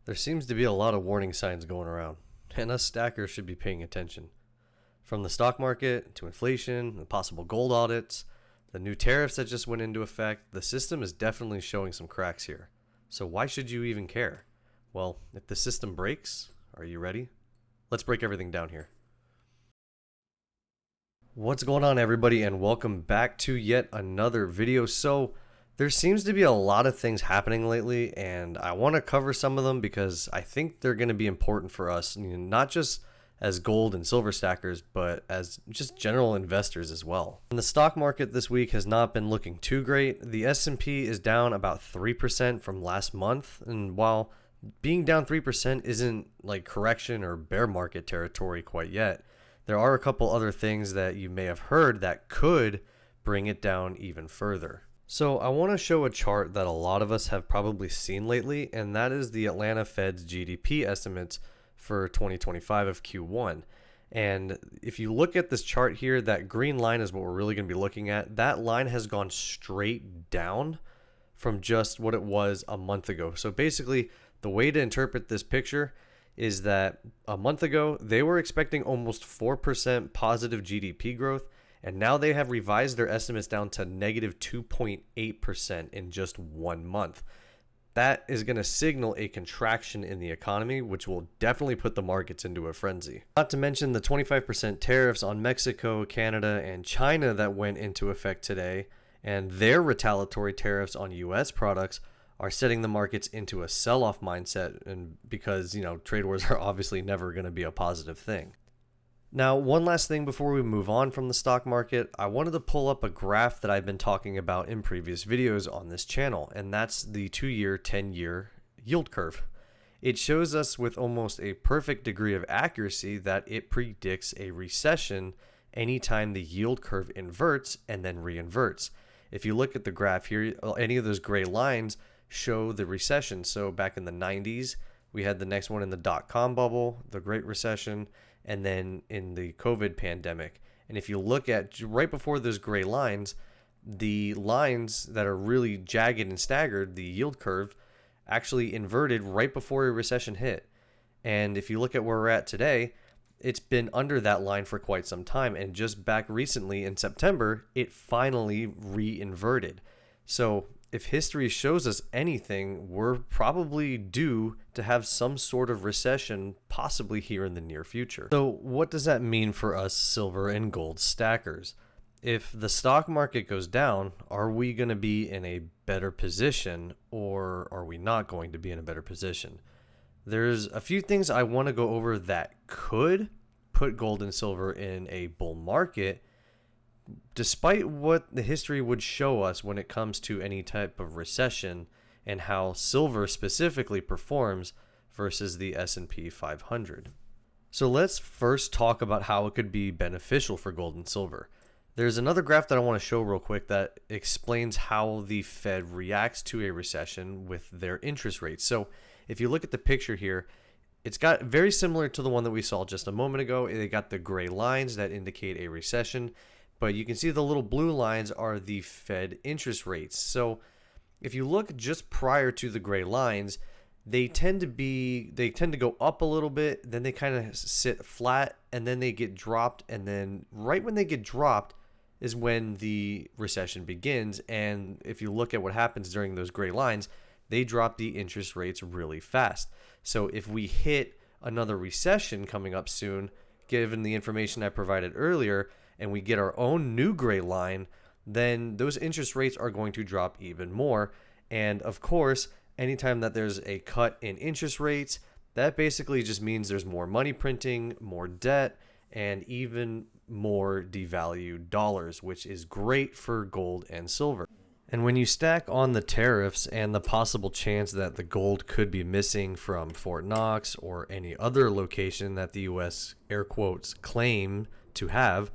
There seems to be a lot of warning signs going around, and us stackers should be paying attention. From the stock market to inflation, the possible gold audits, the new tariffs that just went into effect, the system is definitely showing some cracks here. So why should you even care? Well, if the system breaks, are you ready? Let's break everything down here. What's going on, everybody, and welcome back to yet another video. So there seems to be a lot of things happening lately, and I want to cover some of them because I think they're going to be important for us, not just as gold and silver stackers, but as just general investors as well. And the stock market this week has not been looking too great. The S&P is down about 3% from last month, and while being down 3% isn't like correction or bear market territory quite yet, there are a couple other things that you may have heard that could bring it down even further. So I want to show a chart that a lot of us have probably seen lately, and that is the Atlanta Fed's GDP estimates for 2025 of Q1. And if you look at this chart here, that green line is what we're really going to be looking at. That line has gone straight down from just what it was a month ago. So basically, the way to interpret this picture is that a month ago, they were expecting almost 4% positive GDP growth, and now they have revised their estimates down to negative 2.8% in just 1 month. That is going to signal a contraction in the economy, which will definitely put the markets into a frenzy. Not to mention the 25% tariffs on Mexico, Canada, and China that went into effect today, and their retaliatory tariffs on US products are setting the markets into a sell-off mindset, and because, trade wars are obviously never going to be a positive thing. Now, one last thing before we move on from the stock market, I wanted to pull up a graph that I've been talking about in previous videos on this channel, and that's the 2-year, 10-year yield curve. It shows us with almost a perfect degree of accuracy that it predicts a recession anytime the yield curve inverts and then reinverts. If you look at the graph here, any of those gray lines show the recession. So back in the 90s, we had the next one in the dot-com bubble, the Great Recession, and then in the COVID pandemic. And if you look at right before those gray lines, the lines that are really jagged and staggered, the yield curve, actually inverted right before a recession hit. And if you look at where we're at today, it's been under that line for quite some time. And just back recently in September, it finally re-inverted. So if history shows us anything, we're probably due to have some sort of recession, possibly here in the near future. So what does that mean for us silver and gold stackers? If the stock market goes down, are we going to be in a better position, or are we not going to be in a better position? There's a few things I want to go over that could put gold and silver in a bull market, despite what the history would show us when it comes to any type of recession and how silver specifically performs versus the S&P 500. So let's first talk about how it could be beneficial for gold and silver. There's another graph that I want to show real quick that explains how the Fed reacts to a recession with their interest rates. So if you look at the picture here, it's got very similar to the one that we saw just a moment ago. They got the gray lines that indicate a recession, but you can see the little blue lines are the Fed interest rates. So if you look just prior to the gray lines, they tend to go up a little bit, then they kind of sit flat, and then they get dropped, and then right when they get dropped is when the recession begins. And if you look at what happens during those gray lines, they drop the interest rates really fast. So if we hit another recession coming up soon, given the information I provided earlier, and we get our own new gray line, then those interest rates are going to drop even more. And of course, anytime that there's a cut in interest rates, that basically just means there's more money printing, more debt, and even more devalued dollars, which is great for gold and silver. And when you stack on the tariffs and the possible chance that the gold could be missing from Fort Knox or any other location that the US air quotes claim to have,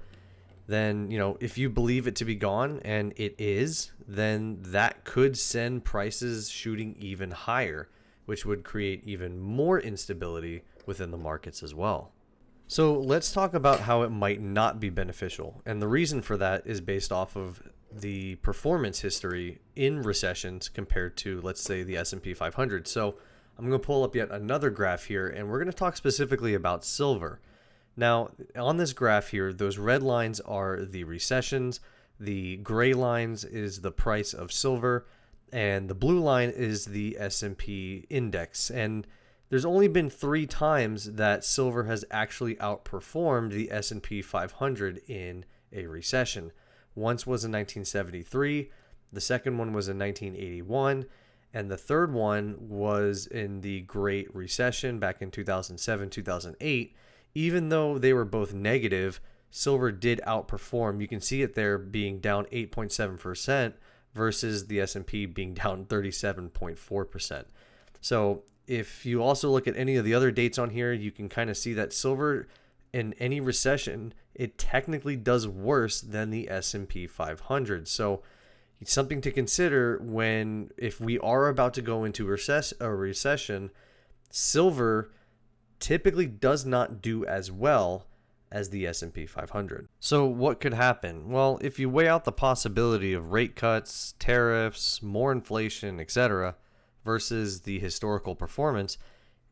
then, if you believe it to be gone, and it is, then that could send prices shooting even higher, which would create even more instability within the markets as well. So let's talk about how it might not be beneficial. And the reason for that is based off of the performance history in recessions compared to, let's say, the S&P 500. So I'm going to pull up yet another graph here, and we're going to talk specifically about silver. Now, on this graph here, those red lines are the recessions, the gray lines is the price of silver, and the blue line is the S&P index. And there's only been 3 times that silver has actually outperformed the S&P 500 in a recession. Once was in 1973, the second one was in 1981, and the third one was in the Great Recession back in 2007, 2008. Even though they were both negative, silver did outperform. You can see it there being down 8.7% versus the S&P being down 37.4%. So if you also look at any of the other dates on here, you can kind of see that silver in any recession, it technically does worse than the S&P 500. So it's something to consider if we are about to go into a recession, silver typically does not do as well as the S&P 500. So what could happen? Well, if you weigh out the possibility of rate cuts, tariffs, more inflation, etc., versus the historical performance,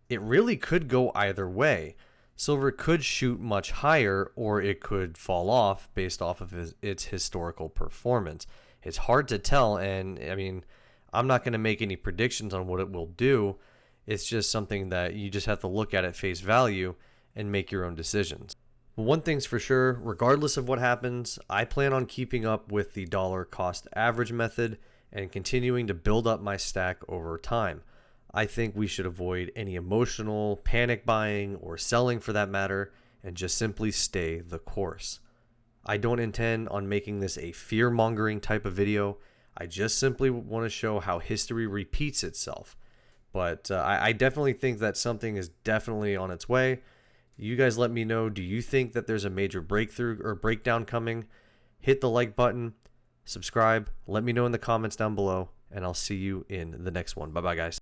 it really could go either way. Silver could shoot much higher, or it could fall off based off of its historical performance. It's hard to tell, and I mean, I'm not going to make any predictions on what it will do. It's just something that you just have to look at face value and make your own decisions. One thing's for sure, regardless of what happens, I plan on keeping up with the dollar cost average method and continuing to build up my stack over time. I think we should avoid any emotional panic buying or selling for that matter, and just simply stay the course. I don't intend on making this a fear-mongering type of video. I just simply want to show how history repeats itself. But I definitely think that something is definitely on its way. You guys let me know, do you think that there's a major breakthrough or breakdown coming? Hit the like button, subscribe, let me know in the comments down below, and I'll see you in the next one. Bye-bye, guys.